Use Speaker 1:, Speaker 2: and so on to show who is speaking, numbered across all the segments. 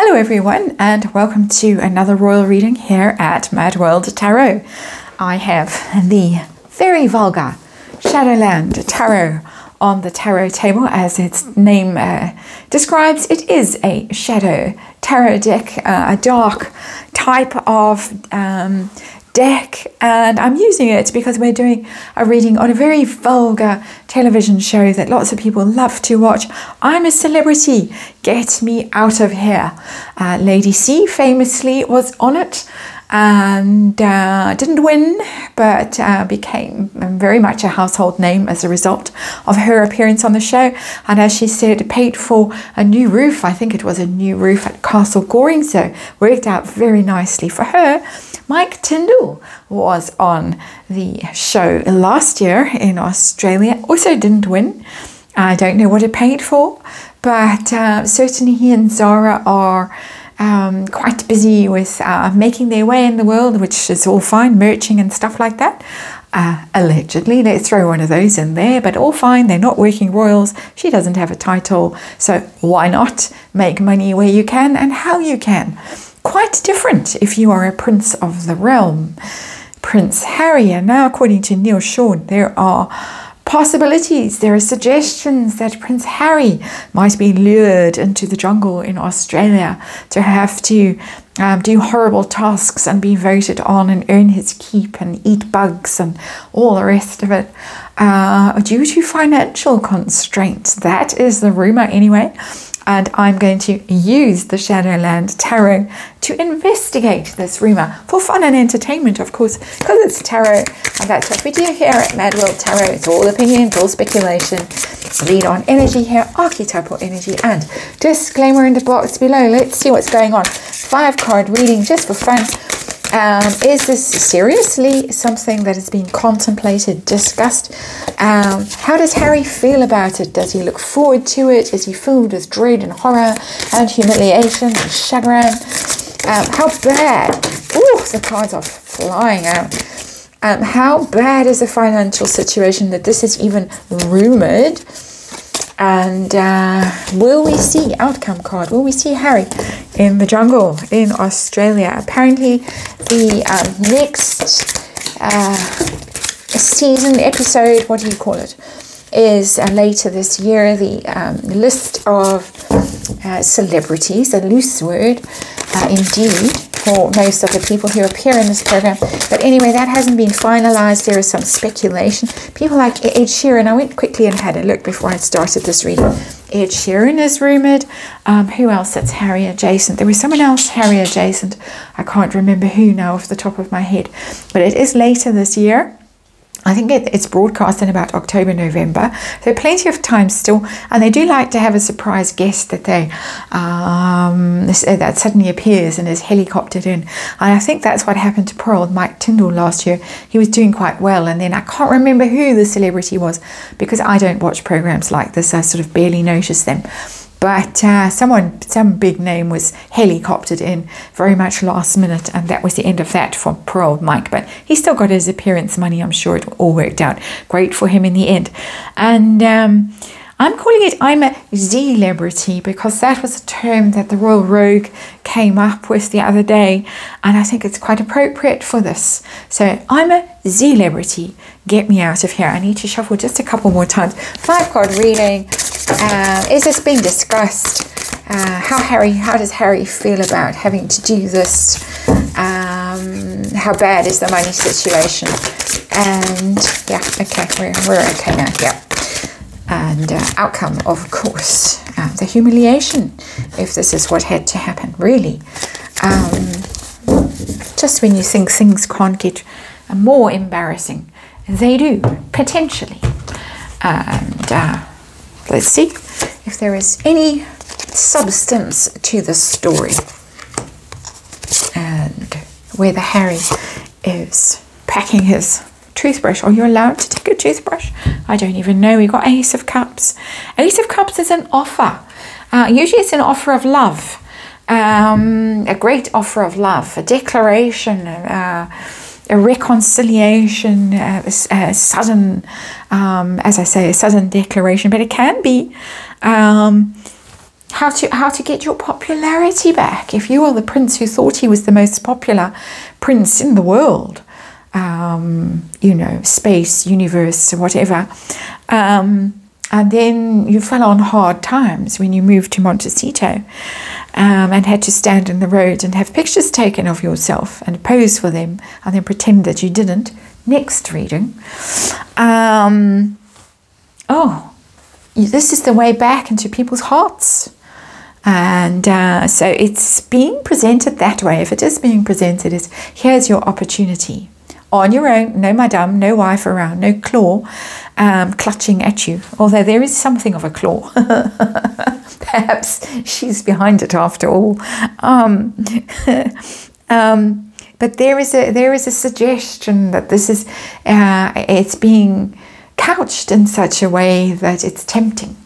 Speaker 1: Hello everyone, and welcome to another royal reading here at MadWorldTarot. I have the very vulgar Shadowland Tarot on the tarot table. As its name describes, it is a shadow tarot deck, a dark type of deck, and I'm using it because we're doing a reading on a very vulgar television show that lots of people love to watch. I'm a Celebrity, Get Me Out of Here. Lady C famously was on it and didn't win, but became very much a household name as a result of her appearance on the show. And as she said, paid for a new roof. I think it was a new roof at Castle Goring, so worked out very nicely for her. Mike Tyndall was on the show last year in Australia, also didn't win. I don't know what it paid for, but certainly he and Zara are quite busy with making their way in the world, which is all fine, merching and stuff like that. Allegedly, let's throw one of those in there, but all fine. They're not working royals. She doesn't have a title, so why not make money where you can and how you can? Quite different if you are a prince of the realm. Prince Harry, and now according to Neil Sean, there are possibilities, there are suggestions that Prince Harry might be lured into the jungle in Australia to have to do horrible tasks and be voted on and earn his keep and eat bugs and all the rest of it due to financial constraints. That is the rumor anyway. And I'm going to use the Shadowland Tarot to investigate this rumor for fun and entertainment, of course, because it's tarot, and that's what we do here at MadWorldTarot. It's all opinion, all speculation. Read on energy here, archetypal energy, and disclaimer in the box below. Let's see what's going on. 5-card reading just for fun. Is this seriously something that is being contemplated, discussed? How does Harry feel about it? Does he look forward to it? Is he filled with dread and horror and humiliation and chagrin? How bad? Ooh, the cards are flying out. How bad is the financial situation that this is even rumored? And will we see, outcome card, will we see Harry in the jungle in Australia? Apparently the next season episode, what do you call it, is later this year. The list of celebrities, a loose word indeed for most of the people who appear in this program. But anyway, that hasn't been finalized. There is some speculation. People like Ed Sheeran, I went quickly and had a look before I started this reading. Ed Sheeran is rumored. Who else that's Harry adjacent? There was someone else Harry adjacent. I can't remember who now off the top of my head. But it is later this year. I think it's broadcast in about October, November. So plenty of time still. And they do like to have a surprise guest that they that suddenly appears and is helicoptered in. And I think that's what happened to poor old Mike Tyndall last year. He was doing quite well. And then I can't remember who the celebrity was because I don't watch programs like this. I sort of barely notice them. But some big name was helicoptered in very much last minute, and that was the end of that for poor old Mike. But he still got his appearance money. I'm sure it all worked out great for him in the end. And I'm calling it I'm a zelebrity because that was a term that the Royal Rogue came up with the other day, and I think it's quite appropriate for this. So I'm a zelebrity, get me out of here. I need to shuffle just a couple more times. 5-card reading. Is this being discussed? How does Harry feel about having to do this? How bad is the money situation? And yeah, okay, we're okay now. Yeah. And outcome, of course, the humiliation, if this is what had to happen, really. Just when you think things can't get more embarrassing, they do, potentially. And let's see if there is any substance to the story. And whether Harry is packing his toothbrush. Are you allowed to take a toothbrush? I don't even know. We got Ace of Cups. Ace of Cups is an offer. Usually it's an offer of love. A great offer of love. A declaration. A reconciliation. A sudden, as I say, a sudden declaration. But it can be how to get your popularity back. If you are the prince who thought he was the most popular prince in the world, you know, space, universe, whatever, and then you fell on hard times when you moved to Montecito, and had to stand in the road and have pictures taken of yourself and pose for them and then pretend that you didn't. Next reading. Oh, this is the way back into people's hearts. And so it's being presented that way. If it is being presented as, here's your opportunity. On your own, no madame, no wife around, no claw clutching at you. Although there is something of a claw. Perhaps she's behind it after all. But there is a suggestion that this is it's being couched in such a way that it's tempting.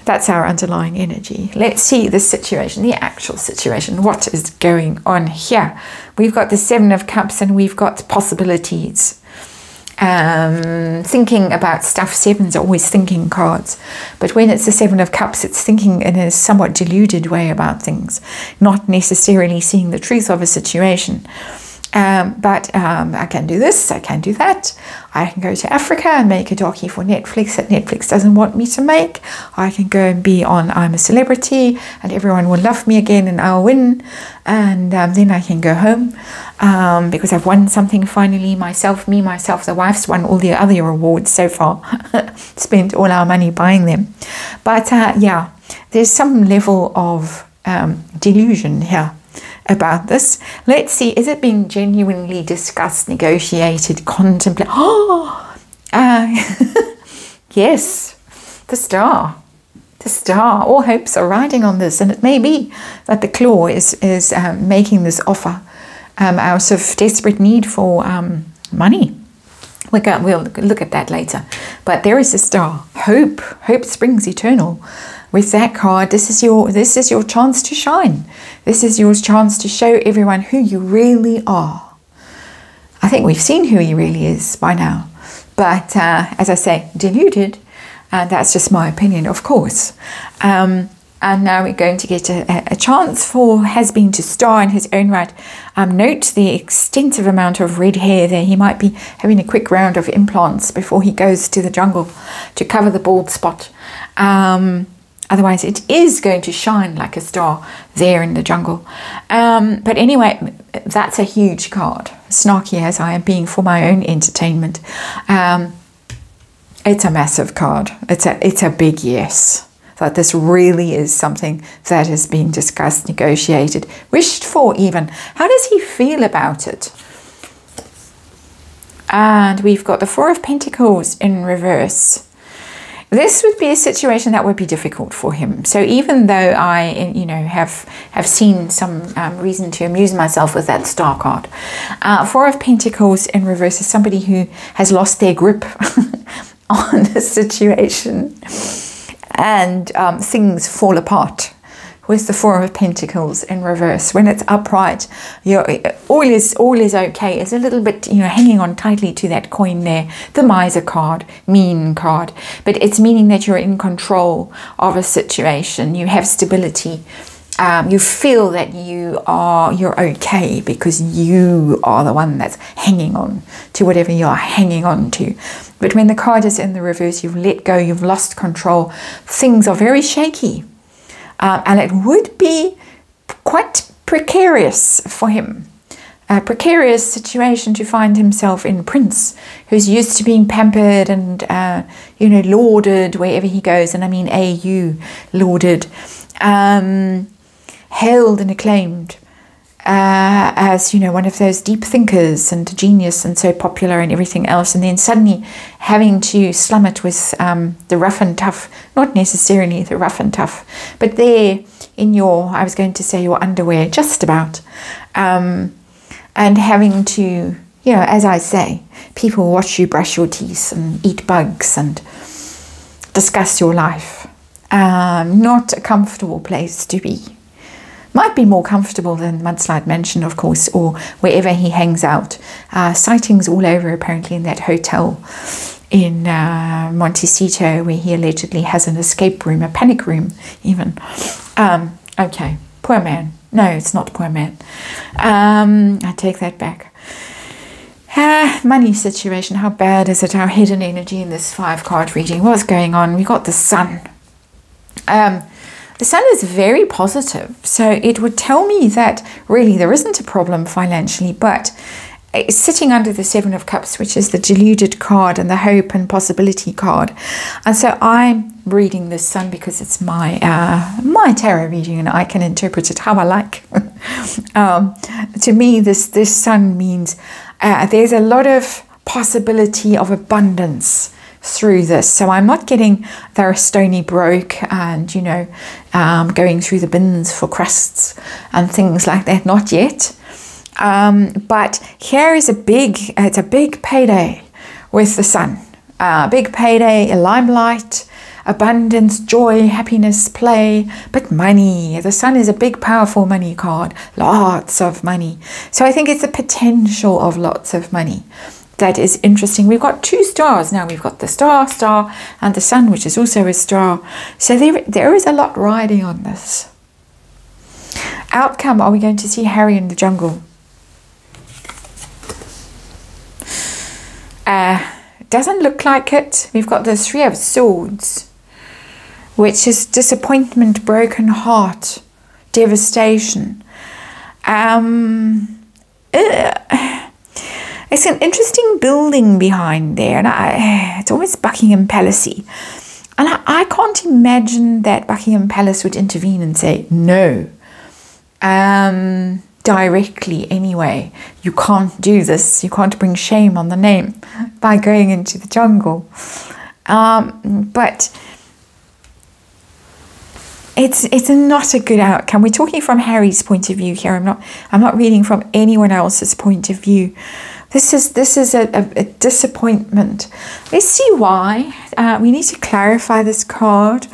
Speaker 1: That's our underlying energy. Let's see the situation, the actual situation. What is going on here? We've got the Seven of Cups and we've got possibilities. Thinking about stuff. Sevens are always thinking cards. But when it's the Seven of Cups, it's thinking in a somewhat deluded way about things. Not necessarily seeing the truth of a situation. But I can do this, I can do that. I can go to Africa and make a docu for Netflix that Netflix doesn't want me to make. I can go and be on I'm a Celebrity and everyone will love me again and I'll win. And then I can go home because I've won something finally myself, the wife's won all the other awards so far. Spent all our money buying them. But yeah, there's some level of delusion here about this. Let's see, is it being genuinely discussed, negotiated, contemplated? Oh, yes, the star. The star. All hopes are riding on this, and it may be that the claw is making this offer out of desperate need for money. We'll look at that later. But there is a star. Hope. Hope springs eternal. With that card, this is your chance to shine. This is your chance to show everyone who you really are. I think we've seen who he really is by now. But as I say, deluded. And that's just my opinion, of course. And now we're going to get a chance for has-been to star in his own right. Note the extensive amount of red hair there. He might be having a quick round of implants before he goes to the jungle to cover the bald spot. Otherwise, it is going to shine like a star there in the jungle. But anyway, that's a huge card. Snarky as I am being for my own entertainment. It's a massive card. It's a big yes. That this really is something that is being discussed, negotiated, wished for even. How does he feel about it? And we've got the Four of Pentacles in reverse. This would be a situation that would be difficult for him. So even though I, you know, have seen some reason to amuse myself with that star card, Four of Pentacles in reverse is somebody who has lost their grip on the situation, and things fall apart. With the Four of Pentacles in reverse, when it's upright, all is okay. It's a little bit, you know, hanging on tightly to that coin there, the miser card, mean card, but it's meaning that you're in control of a situation. You have stability. You feel that you're okay because you are the one that's hanging on to whatever you're hanging on to. But when the card is in the reverse, you've let go, you've lost control. Things are very shaky. And it would be quite precarious for him. A precarious situation to find himself in. Prince, who's used to being pampered and, you know, lauded wherever he goes. And I mean A-U, lauded. Hailed and acclaimed as, you know, one of those deep thinkers and genius and so popular and everything else. And then suddenly having to slum it with the rough and tough, not necessarily the rough and tough, but there in your, I was going to say your underwear, just about. And having to, you know, as I say, people watch you brush your teeth and eat bugs and discuss your life. Not a comfortable place to be. Might be more comfortable than Mudslide Mansion, of course, or wherever he hangs out. Sightings all over, apparently, in that hotel in Montecito, where he allegedly has an escape room, a panic room even. Okay, poor man. No, it's not poor man. I take that back. Money situation, how bad is it? Our hidden energy in this 5-card reading. What's going on? We got the Sun. The Sun is very positive, so it would tell me that really there isn't a problem financially, but it's sitting under the 7 of Cups, which is the deluded card and the hope and possibility card. And so I'm reading this Sun because it's my my tarot reading, and I can interpret it how I like. To me, this Sun means there's a lot of possibility of abundance through this. So I'm not getting they're stony broke and, you know, going through the bins for crusts and things like that. Not yet. But here is it's a big payday with the Sun. Big payday, a limelight, abundance, joy, happiness, play, but money. The Sun is a big, powerful money card. Lots of money. So I think it's the potential of lots of money that is interesting. We've got 2 stars now. We've got the star, and the Sun, which is also a star. So there is a lot riding on this. Outcome, are we going to see Harry in the jungle? Doesn't look like it. We've got the 3 of Swords, which is disappointment, broken heart, devastation. It's an interesting building behind there, and it's always Buckingham Palace-y. And I can't imagine that Buckingham Palace would intervene and say, no, directly anyway. You can't do this. You can't bring shame on the name by going into the jungle. But it's not a good outcome. We're talking from Harry's point of view here. I'm not reading from anyone else's point of view. This is a disappointment. Let's see why. We need to clarify this card.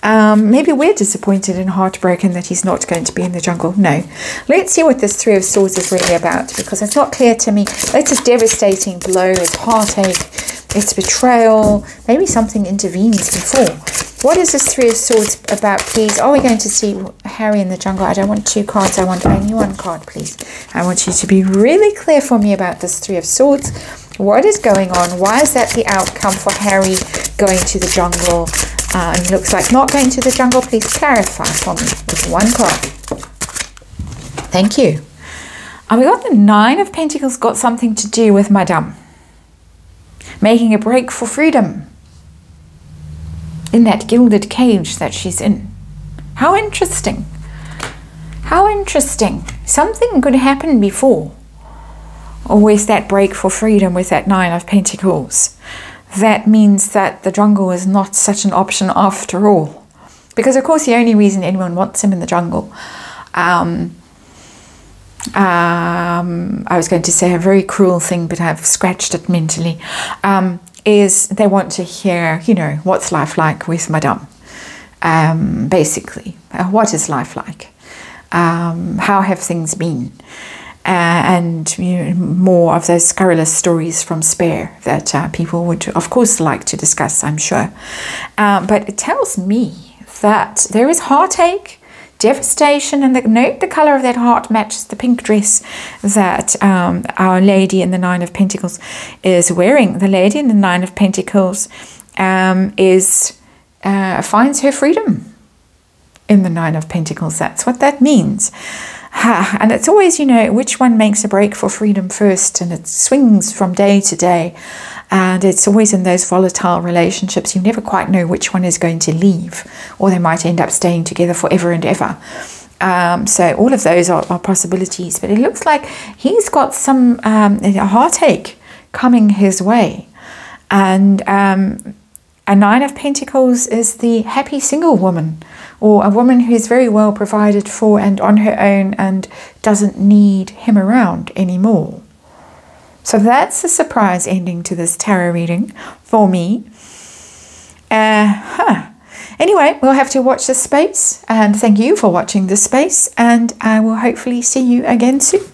Speaker 1: Maybe we're disappointed and heartbroken that he's not going to be in the jungle. No. Let's see what this 3 of Swords is really about, because it's not clear to me. It's a devastating blow. It's heartache. It's betrayal. Maybe something intervenes before. What is this 3 of Swords about, please? Are we going to see Harry in the jungle? I don't want 2 cards. I want only 1 card, please. I want you to be really clear for me about this 3 of Swords. What is going on? Why is that the outcome for Harry going to the jungle? It looks like not going to the jungle. Please clarify for me with 1 card. Thank you. And we got the 9 of Pentacles, got something to do with Madame. Making a break for freedom. In that gilded cage that she's in. How interesting. How interesting. Something could happen before. Or with that break for freedom with that 9 of Pentacles. That means that the jungle is not such an option after all. Because of course the only reason anyone wants him in the jungle, I was going to say a very cruel thing, but I've scratched it mentally, is they want to hear, you know, what's life like with Madame, basically. What is life like? How have things been? And you know, more of those scurrilous stories from Spare that people would, of course, like to discuss, I'm sure. But it tells me that there is heartache, devastation, and note the color of that heart matches the pink dress that Our Lady in the 9 of Pentacles is wearing. The Lady in the 9 of Pentacles finds her freedom in the 9 of Pentacles. That's what that means. And it's always, you know, which one makes a break for freedom first, and it swings from day to day, and it's always in those volatile relationships. You never quite know which one is going to leave, or they might end up staying together forever and ever. So all of those are possibilities, but it looks like he's got some heartache coming his way. And a 9 of Pentacles is the happy single woman, or a woman who is very well provided for and on her own and doesn't need him around anymore. So that's a surprise ending to this tarot reading for me. Anyway, we'll have to watch this space, and thank you for watching this space, and I will hopefully see you again soon.